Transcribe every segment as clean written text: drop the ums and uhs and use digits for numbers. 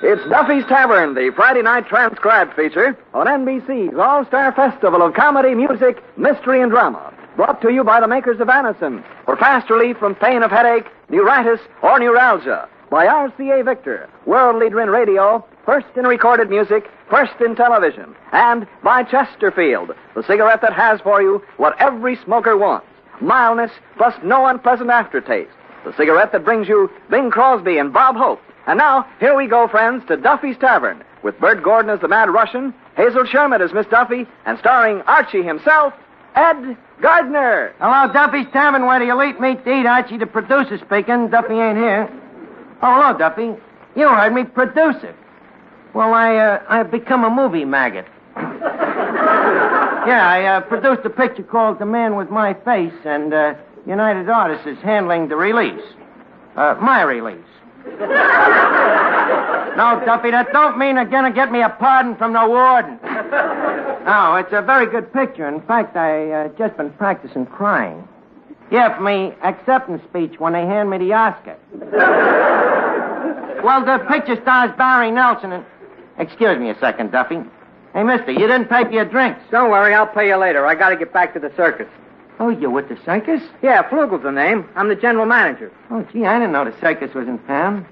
It's Duffy's Tavern, the Friday night transcribed feature on NBC's All-Star Festival of Comedy, Music, Mystery, and Drama. Brought to you by the makers of Anacin for fast relief from pain of headache, neuritis, or neuralgia. By RCA Victor, world leader in radio, first in recorded music, first in television. And by Chesterfield, the cigarette that has for you what every smoker wants. Mildness plus no unpleasant aftertaste. The cigarette that brings you Bing Crosby and Bob Hope. And now, here we go, friends, to Duffy's Tavern, with Bert Gordon as the Mad Russian, Hazel Sherman as Miss Duffy, and starring Archie himself, Ed Gardner. Hello, Duffy's Tavern, where the elite meet to eat. Archie, the producer, speaking. Duffy ain't here. Oh, hello, Duffy. You heard me, producer. Well, I've become a movie maggot. Yeah, I produced a picture called The Man With My Face, and United Artists is handling the release. My release. No, Duffy, that don't mean they're going to get me a pardon from the warden. No, it's a very good picture. In fact, I just been practicing crying. Yeah, for me acceptance speech when they hand me the Oscar. Well, the picture stars Barry Nelson and... Excuse me a second, Duffy. Hey, mister, you didn't pay for your drinks. Don't worry, I'll pay you later. I got to get back to the circus. Oh, you're with the circus? Yeah, Flugel's the name. I'm the general manager. Oh, gee, I didn't know the circus was in town.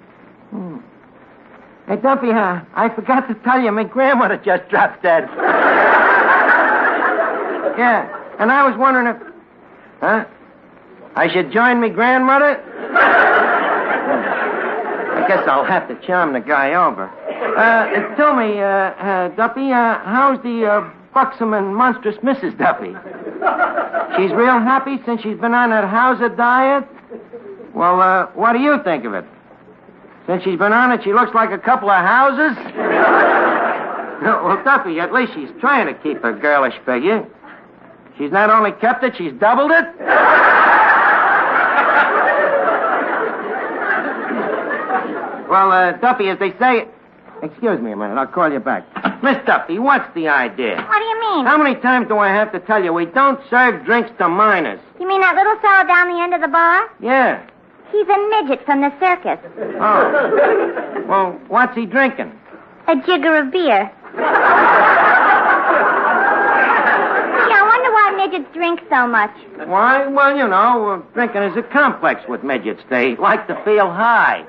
Hey, Duffy, I forgot to tell you, my grandmother just dropped dead. Yeah, and I was wondering if... Huh? I should join me grandmother? I guess I'll have to charm the guy over. Tell me, Duffy, how's the buxom and monstrous Mrs. Duffy? She's real happy since she's been on that Hauser diet? Well, what do you think of it? Since she's been on it, she looks like a couple of houses? Well, Duffy, at least she's trying to keep her girlish figure. She's not only kept it, she's doubled it. Well, Duffy, as they say... Excuse me a minute, I'll call you back. Miss Duffy, what's the idea? What do you mean? How many times do I have to tell you we don't serve drinks to minors? You mean that little fellow down the end of the bar? Yeah. He's a midget from the circus. Oh. Well, what's he drinking? A jigger of beer. Gee, I wonder why midgets drink so much. Why? Well, you know, drinking is a complex with midgets. They like to feel high.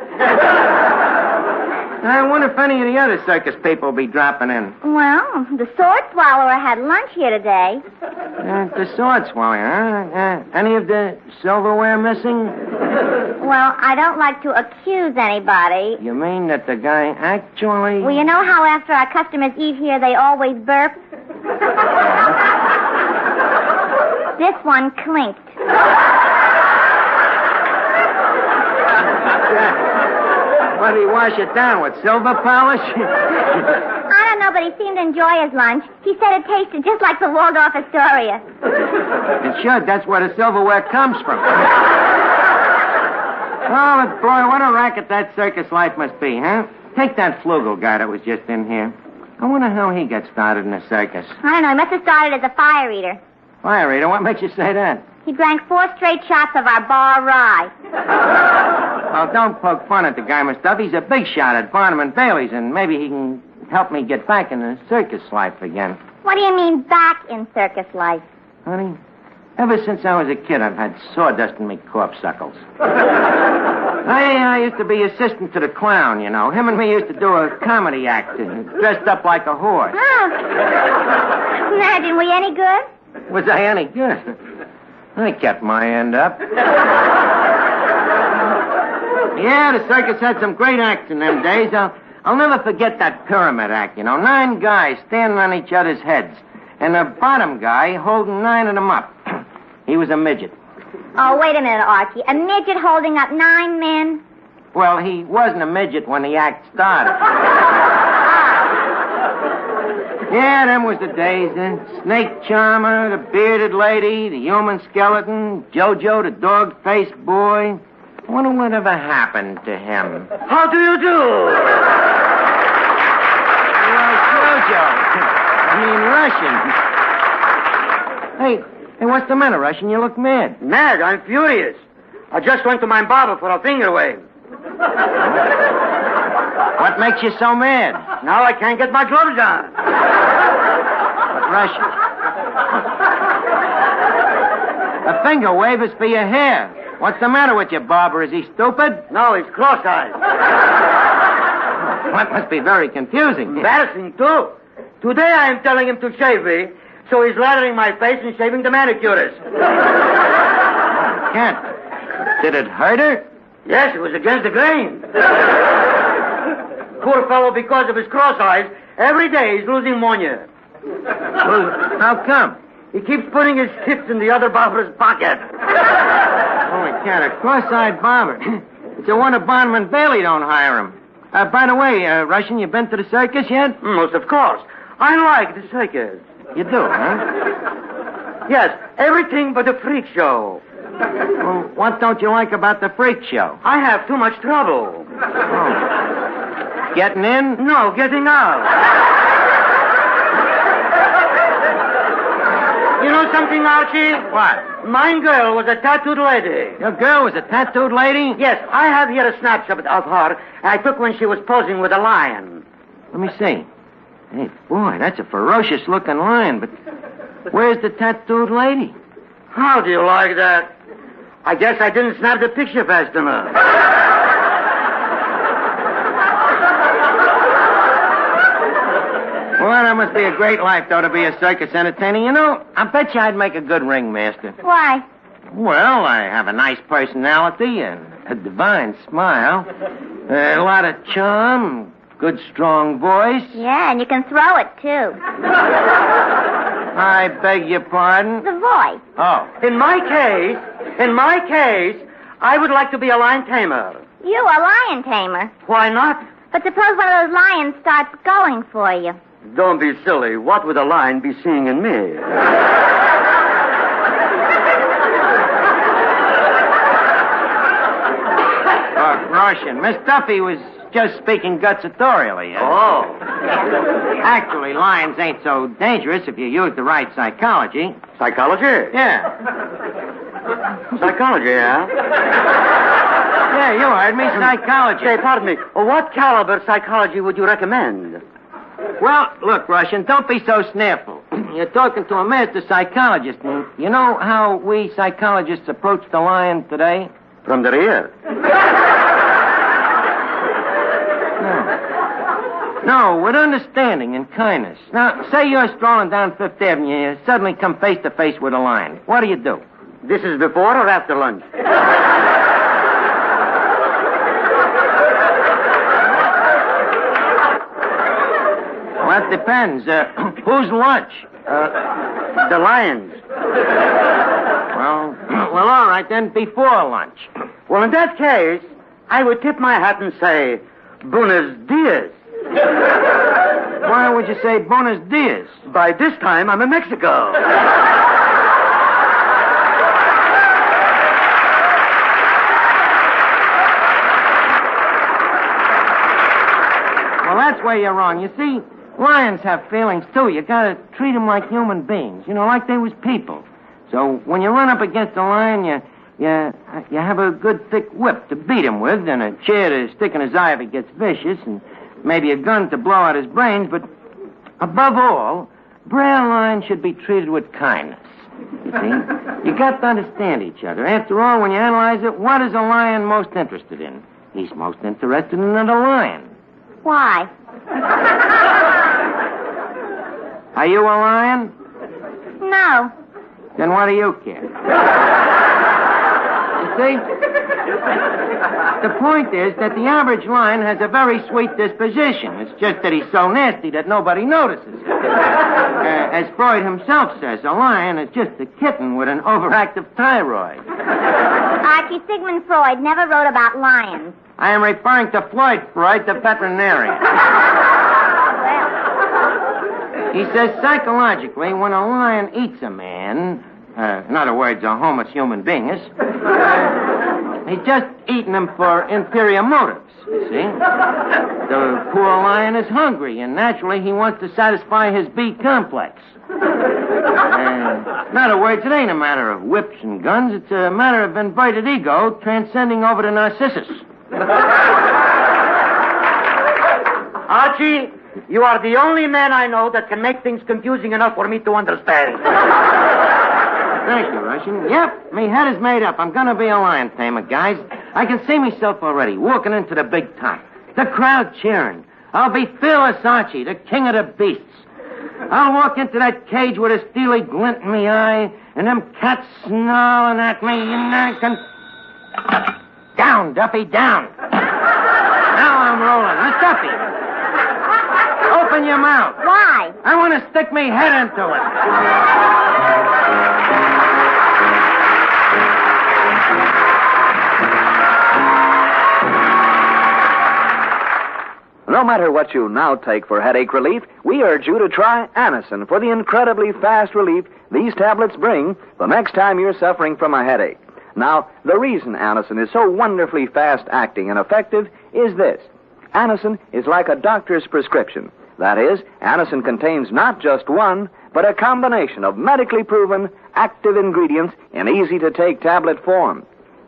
I wonder if any of the other circus people will be dropping in. Well, the sword swallower had lunch here today. The sword swallower, huh? Any of the silverware missing? Well, I don't like to accuse anybody. You mean that the guy actually... Well, you know how after our customers eat here, they always burp? This one clinked. What, did he wash it down with silver polish? I don't know, but he seemed to enjoy his lunch. He said it tasted just like the Waldorf Astoria. It should. That's where the silverware comes from. Oh, boy, what a racket that circus life must be, huh? Take that Flugel guy that was just in here. I wonder how he got started in the circus. I don't know. He must have started as a fire eater. Fire eater? What makes you say that? He drank 4 straight shots of our bar rye. Well, don't poke fun at the guy, Miss Duffy. He's a big shot at Barnum and Bailey's, and maybe he can help me get back in the circus life again. What do you mean, back in circus life? Honey, ever since I was a kid, I've had sawdust in me corpuscles. I used to be assistant to the clown, you know. Him and me used to do a comedy act, dressed up like a horse. Oh. Imagine, were you any good? Was I any good? I kept my end up. Yeah, the circus had some great acts in them days. I'll never forget that pyramid act, you know. 9 guys standing on each other's heads. And the bottom guy holding 9 of them up. He was a midget. Oh, wait a minute, Archie. A midget holding up 9 men? Well, he wasn't a midget when the act started. Yeah, them was the days. Snake Charmer, the bearded lady, the human skeleton, Jojo, the dog-faced boy. I wonder whatever happened to him. How do you do? Well, Jojo. I mean, Russian. Hey, what's the matter, Russian? You look mad. Mad? I'm furious. I just went to my barber for a finger wave. What makes you so mad? Now I can't get my gloves on. But, Russian, a finger wave is for your hair. What's the matter with you, barber? Is he stupid? No, he's cross-eyed. That must be very confusing. Embarrassing, too. Today I am telling him to shave me, so he's lathering my face and shaving the manicurist. Can't. Did it hurt her? Yes, it was against the grain. Poor fellow, because of his cross eyes, every day he's losing money. Well, how come? He keeps putting his tips in the other barber's pocket. Holy cat, a cross-eyed barber. It's a wonder Bondman Bailey don't hire him. By the way, Russian, you been to the circus yet? Most of course. I like the circus. You do, huh? Yes, everything but the freak show. Well, what don't you like about the freak show? I have too much trouble. Oh. Getting in? No, getting out. You know something, Archie? What? My girl was a tattooed lady. Your girl was a tattooed lady? Yes, I have here a snapshot of her I took when she was posing with a lion. Let me see. Hey, boy, that's a ferocious-looking lion, but where's the tattooed lady? How do you like that? I guess I didn't snap the picture fast enough. Well, that must be a great life, though, to be a circus entertainer. You know, I bet you I'd make a good ringmaster. Why? Well, I have a nice personality and a divine smile, a lot of charm, good, strong voice. Yeah, and you can throw it, too. I beg your pardon? The voice. Oh. In my case, I would like to be a lion tamer. You, a lion tamer. Why not? But suppose one of those lions starts going for you. Don't be silly. What would a lion be seeing in me? Russian, Miss Duffy was just speaking gutsatorially. Oh. Actually, lions ain't so dangerous if you use the right psychology. Psychology? Yeah. Psychology, yeah? Yeah, you heard me. Psychology. Say, pardon me. What caliber psychology would you recommend? Well, look, Russian, don't be so sniffle. You're talking to a master psychologist. And you know how we psychologists approach the lion today? From the rear. No, with understanding and kindness. Now, say you're strolling down Fifth Avenue and you suddenly come face to face with a lion. What do you do? This is before or after lunch? Well, that depends. Whose lunch? The lion's. Well, all right, then, before lunch. Well, in that case, I would tip my hat and say, Buenos dias. Why would you say buenos dias? By this time, I'm in Mexico. Well, that's where you're wrong. You see, lions have feelings, too. You gotta treat them like human beings, like they was people. So when you run up against a lion, you have a good thick whip to beat him with, and a chair to stick in his eye if he gets vicious, and maybe a gun to blow out his brains, but above all, Brer Lion should be treated with kindness. You see? You got to understand each other. After all, when you analyze it, what is a lion most interested in? He's most interested in another lion. Why? Are you a lion? No. Then what do you care? You see? The point is that the average lion has a very sweet disposition. It's just that he's so nasty that nobody notices it. As Freud himself says, a lion is just a kitten with an overactive thyroid. Archie, Sigmund Freud never wrote about lions. I am referring to Floyd Freud, the veterinarian. He says psychologically, when a lion eats a man, in other words, a homeless human being, he's just eating him for inferior motives, you see. The poor lion is hungry, and naturally he wants to satisfy his B complex. In other words, it ain't a matter of whips and guns. It's a matter of inverted ego transcending over to Narcissus. Archie, you are the only man I know that can make things confusing enough for me to understand. Thank you, Russian. Yep, me head is made up. I'm gonna be a lion tamer, guys. I can see myself already, walking into the big top. The crowd cheering. I'll be fearless Archie, the king of the beasts. I'll walk into that cage with a steely glint in me eye, and them cats snarling at me, and I can... Down, Duffy, down. Now I'm rolling. Miss Duffy, open your mouth. Why? I want to stick me head into it. No matter what you now take for headache relief, we urge you to try Anacin for the incredibly fast relief these tablets bring the next time you're suffering from a headache. Now, the reason Anacin is so wonderfully fast-acting and effective is this. Anacin is like a doctor's prescription. That is, Anacin contains not just one, but a combination of medically proven active ingredients in easy-to-take tablet form.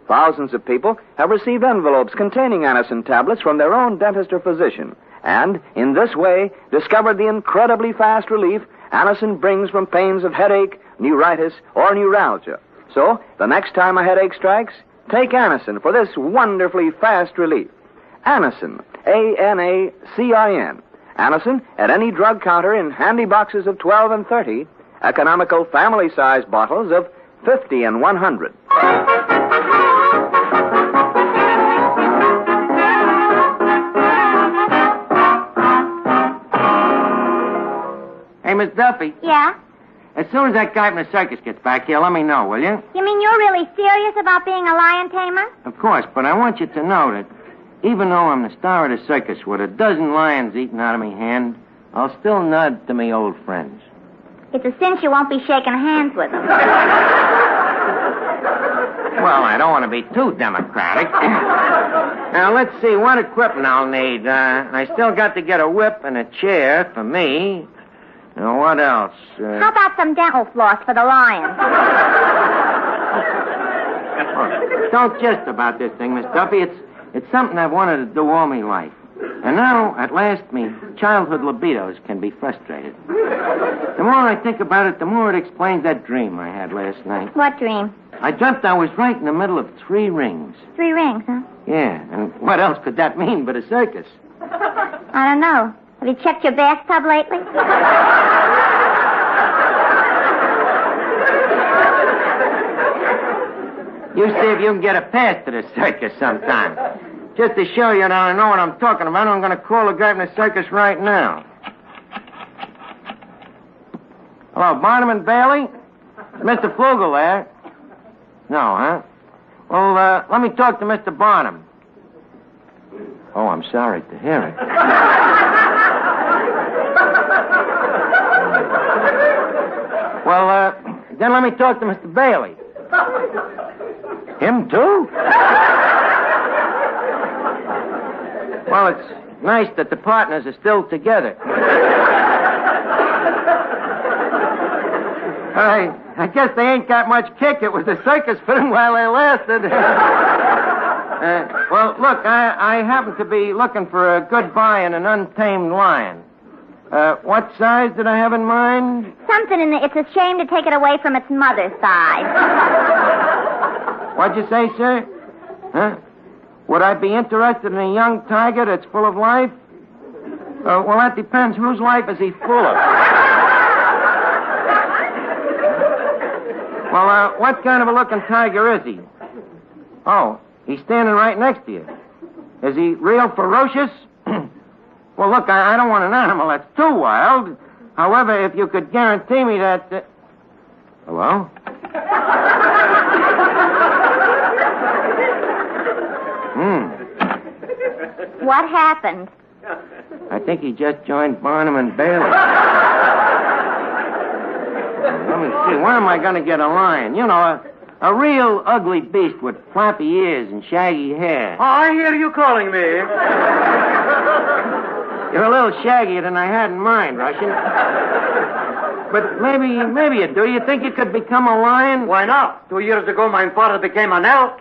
Thousands of people have received envelopes containing Anacin tablets from their own dentist or physician, and in this way discovered the incredibly fast relief Anacin brings from pains of headache, neuritis, or neuralgia. So, the next time a headache strikes, take Anacin for this wonderfully fast relief. Anacin, A-N-A-C-I-N. Anacin at any drug counter in handy boxes of 12 and 30, economical family-size bottles of 50 and 100. Hey, Miss Duffy. Yeah? As soon as that guy from the circus gets back here, let me know, will you? You mean you're really serious about being a lion tamer? Of course, but I want you to know that even though I'm the star of the circus with a dozen lions eating out of me hand, I'll still nod to me old friends. It's a cinch you won't be shaking hands with them. Well, I don't want to be too democratic. Now, let's see what equipment I'll need. I still got to get a whip and a chair for me. Now, what else? How about some dental floss for the lions? Don't jest about this thing, Miss Duffy. It's something I've wanted to do all my life. And now, at last, me childhood libidos can be frustrated. The more I think about it, the more it explains that dream I had last night. What dream? I dreamt I was right in the middle of 3 rings. 3 rings, huh? Yeah, and what else could that mean but a circus? I don't know. Have you checked your bathtub lately? You see if you can get a pass to the circus sometime. Just to show you that I know what I'm talking about, I'm going to call the guy from the circus right now. Hello, Barnum and Bailey? Is Mr. Flugel there? No, huh? Well, let me talk to Mr. Barnum. Oh, I'm sorry to hear it. Well, then let me talk to Mr. Bailey. Him, too? Well, it's nice that the partners are still together. I guess they ain't got much kick. It was the circus for them while they lasted. Well, look, I happen to be looking for a good buy in an untamed lion. What size did I have in mind? Something in it's a shame to take it away from its mother's size. What'd you say, sir? Huh? Would I be interested in a young tiger that's full of life? Well, that depends. Whose life is he full of? Well, what kind of a looking tiger is he? Oh, he's standing right next to you. Is he real ferocious? Well, look, I don't want an animal that's too wild. However, if you could guarantee me that... Hello? What happened? I think he just joined Barnum and Bailey. Let me see. Where am I going to get a lion? You know, a real ugly beast with flappy ears and shaggy hair. Oh, I hear you calling me. You're a little shaggier than I had in mind, Russian. But maybe you do. You think you could become a lion? Why not? 2 years ago, my father became an elk.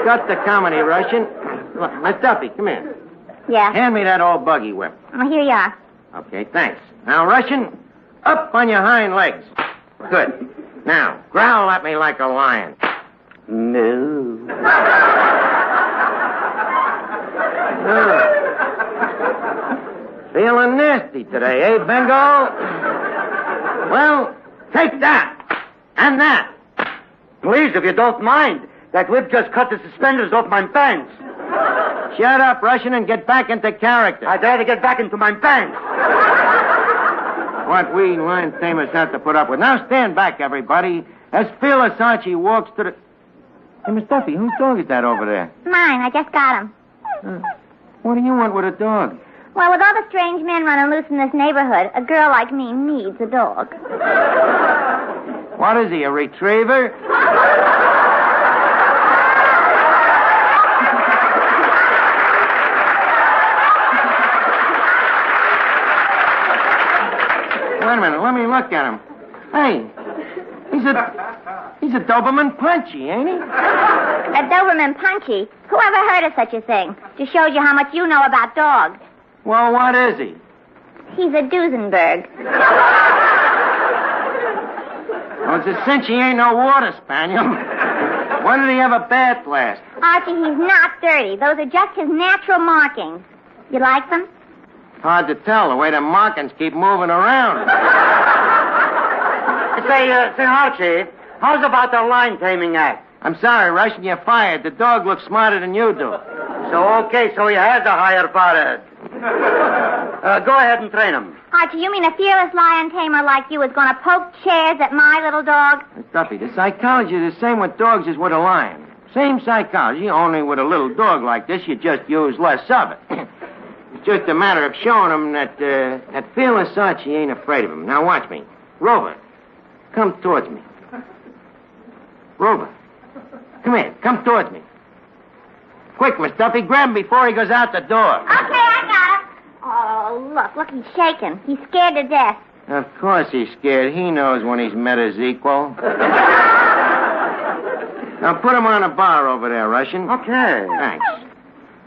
got the comedy, Russian. Look, Miss Duffy, come here. Yeah. Hand me that old buggy whip. Oh, here you are. Okay, thanks. Now, Russian, up on your hind legs. Good. Now, growl at me like a lion. No. Feeling nasty today, eh, Bingo? Well, take that. And that. Please, if you don't mind. That whip just cut the suspenders off my pants. Shut up, Russian, and get back into character. I'd rather get back into my pants. What we lion tamers have to put up with. Now stand back, everybody, as fearless Archie walks to the... Hey, Miss Duffy, whose dog is that over there? Mine. I just got him. What do you want with a dog? Well, with all the strange men running loose in this neighborhood, a girl like me needs a dog. What is he, a retriever? Wait a minute, let me look at him. Hey, he's a Doberman Punchy, ain't he? A Doberman Punchy? Who ever heard of such a thing? Just shows you how much you know about dogs. Well, what is he? He's a Duesenberg. Well, it's a cinch he ain't no water spaniel. When did he have a bath last? Archie, he's not dirty. Those are just his natural markings. You like them? Hard to tell, the way the markings keep moving around. Say, Archie, how's about the lion taming act? I'm sorry, Russian, you're fired. The dog looks smarter than you do. So he has a higher forehead. Go ahead and train him. Archie, you mean a fearless lion tamer like you is going to poke chairs at my little dog? Duffy, the psychology is the same with dogs as with a lion. Same psychology, only with a little dog like this, you just use less of it. It's just a matter of showing him that fearless Archie ain't afraid of him. Now watch me. Rover, come towards me. Rover, come here. Come towards me. Quick, Miss Duffy, grab him before he goes out the door. Okay, I got him. Oh, look, he's shaking. He's scared to death. Of course he's scared. He knows when he's met his equal. Now put him on a bar over there, Russian. Okay. Thanks.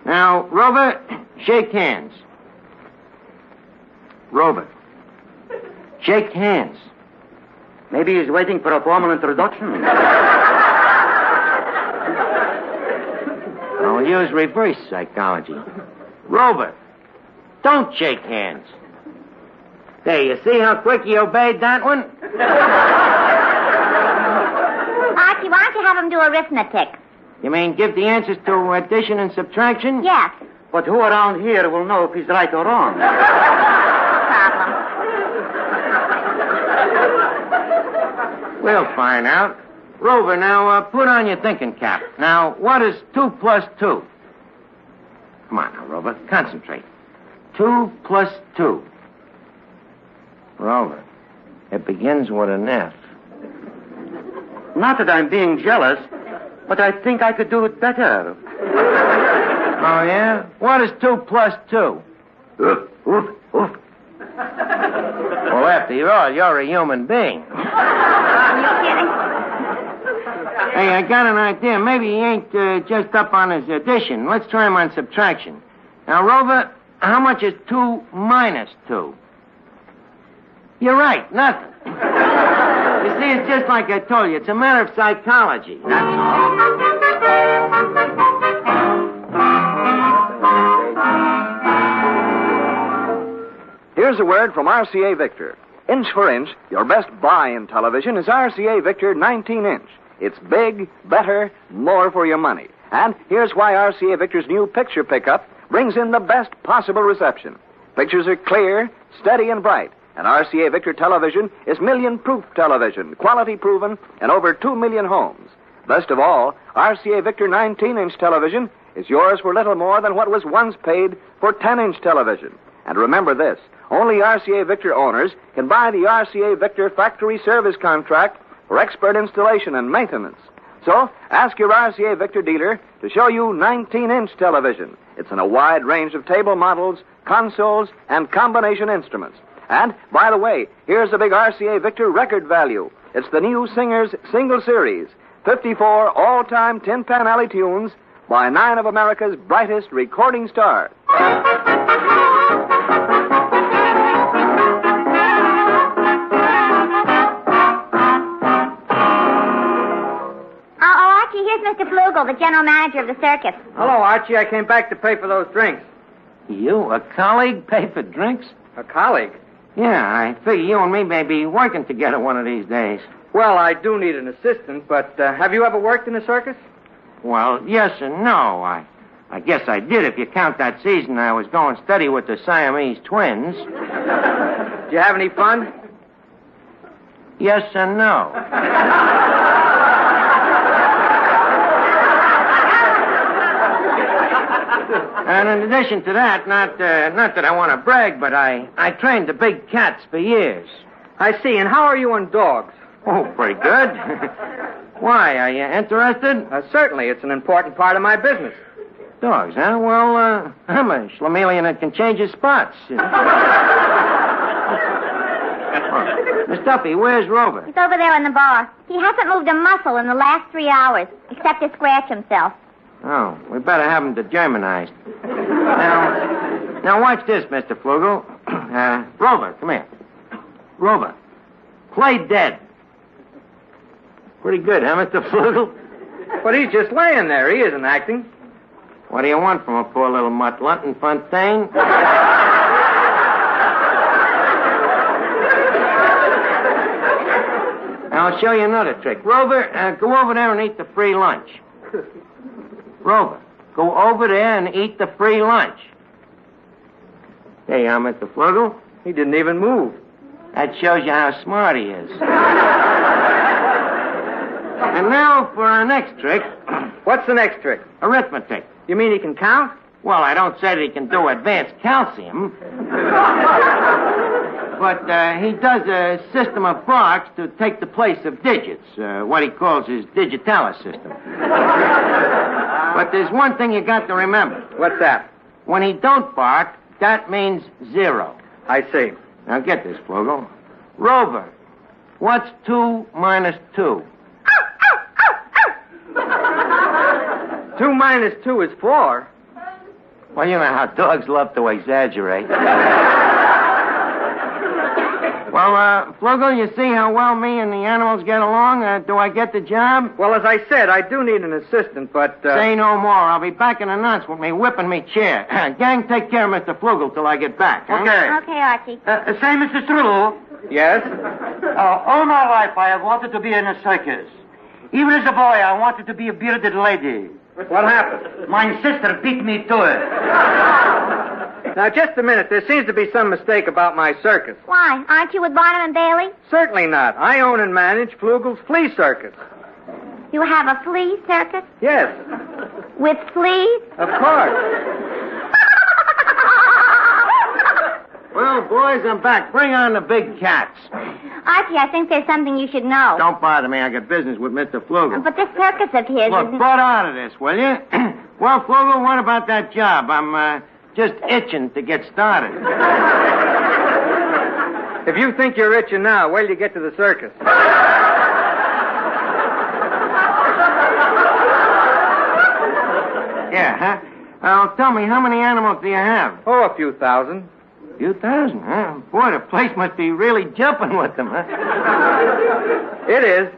Now, Rover, shake hands. Rover, shake hands. Maybe he's waiting for a formal introduction. I'll use reverse psychology. Rover, don't shake hands. There, you see how quick he obeyed that one? Archie, why don't you have him do arithmetic? You mean give the answers to addition and subtraction? Yes. But who around here will know if he's right or wrong? No problem. We'll find out. Rover, now, put on your thinking cap. Now, what is 2 plus 2? Come on now, Rover, concentrate. 2 plus 2. Rover, it begins with an F. Not that I'm being jealous, but I think I could do it better. Oh, yeah? What is 2 plus 2? Oof, oof, oof. Well, after all, you're a human being. Are you kidding? Hey, I got an idea. Maybe he ain't just up on his addition. Let's try him on subtraction. Now, Rover, how much is 2 minus 2? You're right, nothing. You see, it's just like I told you. It's a matter of psychology, that's all. Here's a word from RCA Victor. Inch for inch, your best buy in television is RCA Victor 19-inch. It's big, better, more for your money. And here's why RCA Victor's new picture pickup brings in the best possible reception. Pictures are clear, steady, and bright. And RCA Victor television is million-proof television, quality-proven, in over 2 million homes. Best of all, RCA Victor 19-inch television is yours for little more than what was once paid for 10-inch television. And remember this, only RCA Victor owners can buy the RCA Victor factory service contract for expert installation and maintenance. So, ask your RCA Victor dealer to show you 19-inch television. It's in a wide range of table models, consoles, and combination instruments. And, by the way, here's a big RCA Victor record value. It's the new Singer's Single Series. 54 all-time tin pan alley tunes by 9 of America's brightest recording stars. Archie, here's Mr. Flugel, the general manager of the circus. Hello, Archie. I came back to pay for those drinks. You, a colleague, pay for drinks? A colleague? Yeah, I figure you and me may be working together one of these days. Well, I do need an assistant, but have you ever worked in a circus? Well, yes and no. I guess I did if you count that season I was going steady with the Siamese twins. Did you have any fun? Yes and no. And in addition to that, not that I want to brag, but I trained the big cats for years. I see. And how are you on dogs? Oh, pretty good. Why, are you interested? Certainly. It's an important part of my business. Dogs, huh? Well, I'm a schlemielian that can change his spots. Miss Duffy, where's Rover? He's over there in the bar. He hasn't moved a muscle in the last 3 hours, except to scratch himself. Oh, we better have him degermanized. Now watch this, Mr. Flugel. Rover, come here. Rover, play dead. Pretty good, huh, Mr. Flugel? But he's just laying there. He isn't acting. What do you want from a poor little mutt, Lunton Fontaine? I'll show you another trick. Rover, go over there and eat the free lunch. Rover, go over there and eat the free lunch. There you are, Mr. Flugel. He didn't even move. That shows you how smart he is. And now for our next trick. What's the next trick? Arithmetic. You mean he can count? Well, I don't say that he can do advanced calcium. But he does a system of barks to take the place of digits, what he calls his digitalis system. But there's one thing you got to remember. What's that? When he don't bark, that means 0. I see. Now get this, Flugel. Rover, what's 2 minus 2? 2 minus 2 is 4. Well, you know how dogs love to exaggerate. Well, Flugel, you see how well me and the animals get along? Do I get the job? Well, as I said, I do need an assistant, but... Say no more. I'll be back in a nonce with me whipping me chair. Gang, take care of Mr. Flugel till I get back. Huh? Okay. Okay, Archie. Say, Mr. Strudel. Yes? All my life I have wanted to be in a circus. Even as a boy, I wanted to be a bearded lady. What happened? My sister beat me to it. Now, just a minute. There seems to be some mistake about my circus. Why? Aren't you with Barnum and Bailey? Certainly not. I own and manage Flugel's Flea Circus. You have a flea circus? Yes. With fleas? Of course. Well, boys, I'm back. Bring on the big cats. Archie, I think there's something you should know. Don't bother me. I got business with Mr. Flugel. But this circus of his Look, isn't... butt out of this, will you? Well, Flugel, what about that job? I'm just itching to get started. If you think you're itching now, wait till you get to the circus. Yeah, huh? Tell me, how many animals do you have? Oh, a few thousand. A few thousand, huh? Boy, the place must be really jumping with them, huh? It is.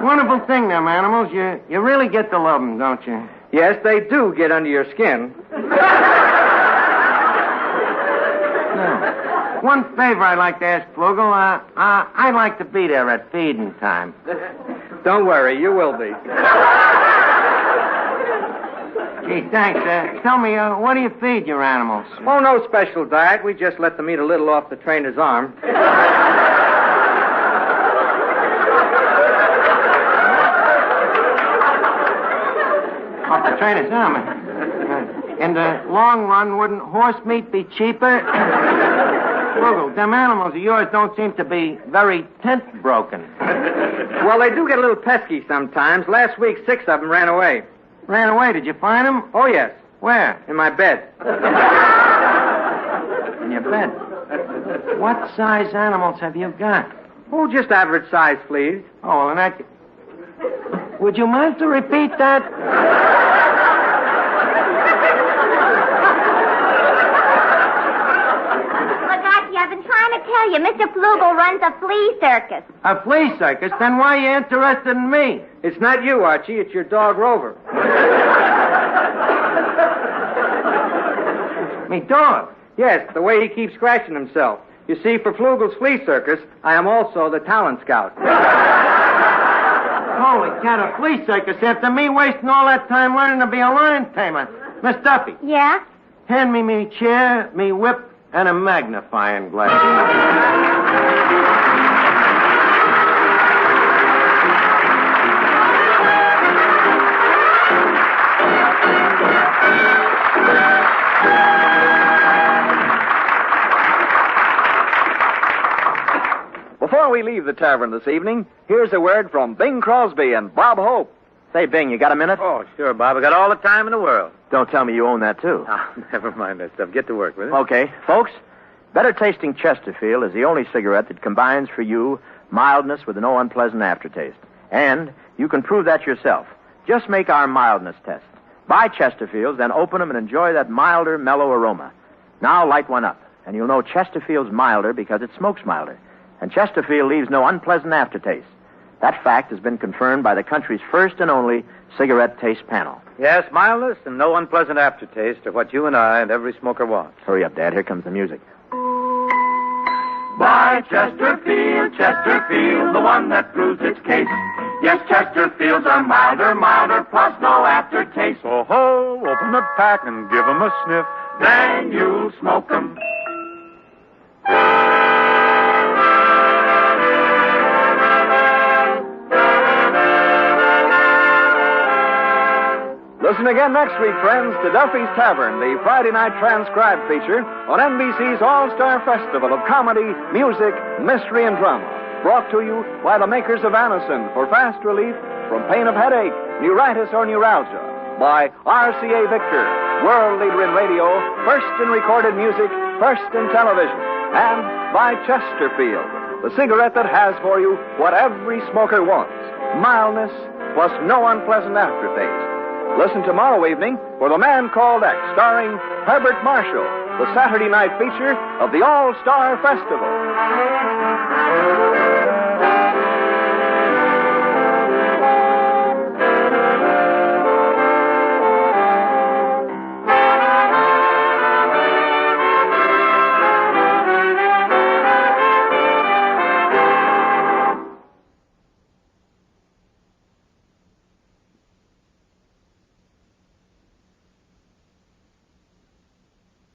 Wonderful thing, them animals. You really get to love them, don't you? Yes, they do get under your skin. No. One favor I'd like to ask, Flugel. I'd like to be there at feeding time. Don't worry, you will be. Gee, thanks. Tell me, what do you feed your animals? Oh, no special diet. We just let them eat a little off the trainer's arm. Off the trainer's arm. In the long run, wouldn't horse meat be cheaper? Flugel, them animals of yours don't seem to be very tent-broken. Well, they do get a little pesky sometimes. Last week, 6 of them ran away. Ran away. Did you find them? Oh, yes. Where? In my bed. In your bed. What size animals have you got? Oh, just average size fleas. Oh, well, in that... Would you mind to repeat that? Look, Archie, I've been trying to tell you, Mr. Flugel runs a flea circus. A flea circus? Then why are you interested in me? It's not you, Archie. It's your dog, Rover. Me dog? Yes, the way he keeps scratching himself. You see, for Flugel's flea circus, I am also the talent scout. Holy cat, a flea circus after me wasting all that time learning to be a lion tamer. Miss Duffy. Yeah? Hand me chair, me whip, and a magnifying glass. Before we leave the tavern this evening, here's a word from Bing Crosby and Bob Hope. Say, Bing, you got a minute? Oh, sure, Bob. I got all the time in the world. Don't tell me you own that, too. Oh, never mind that stuff. Get to work with it. Okay. Folks, Better Tasting Chesterfield is the only cigarette that combines for you mildness with no unpleasant aftertaste. And you can prove that yourself. Just make our mildness test. Buy Chesterfields, then open them and enjoy that milder, mellow aroma. Now light one up, and you'll know Chesterfield's milder because it smokes milder. And Chesterfield leaves no unpleasant aftertaste. That fact has been confirmed by the country's first and only cigarette taste panel. Yes, mildness and no unpleasant aftertaste are what you and I and every smoker wants. Hurry up, Dad. Here comes the music. Buy Chesterfield, Chesterfield, the one that proves its case. Yes, Chesterfields are milder, plus no aftertaste. So ho, open the pack and give 'em a sniff. Then you'll smoke 'em. Listen again next week, friends, to Duffy's Tavern, the Friday night transcribed feature on NBC's All-Star Festival of Comedy, Music, Mystery, and Drama. Brought to you by the makers of Anacin for fast relief from pain of headache, neuritis, or neuralgia. By RCA Victor, world leader in radio, first in recorded music, first in television. And by Chesterfield, the cigarette that has for you what every smoker wants. Mildness plus no unpleasant aftertaste. Listen tomorrow evening for The Man Called X, starring Herbert Marshall, the Saturday night feature of the All-Star Festival.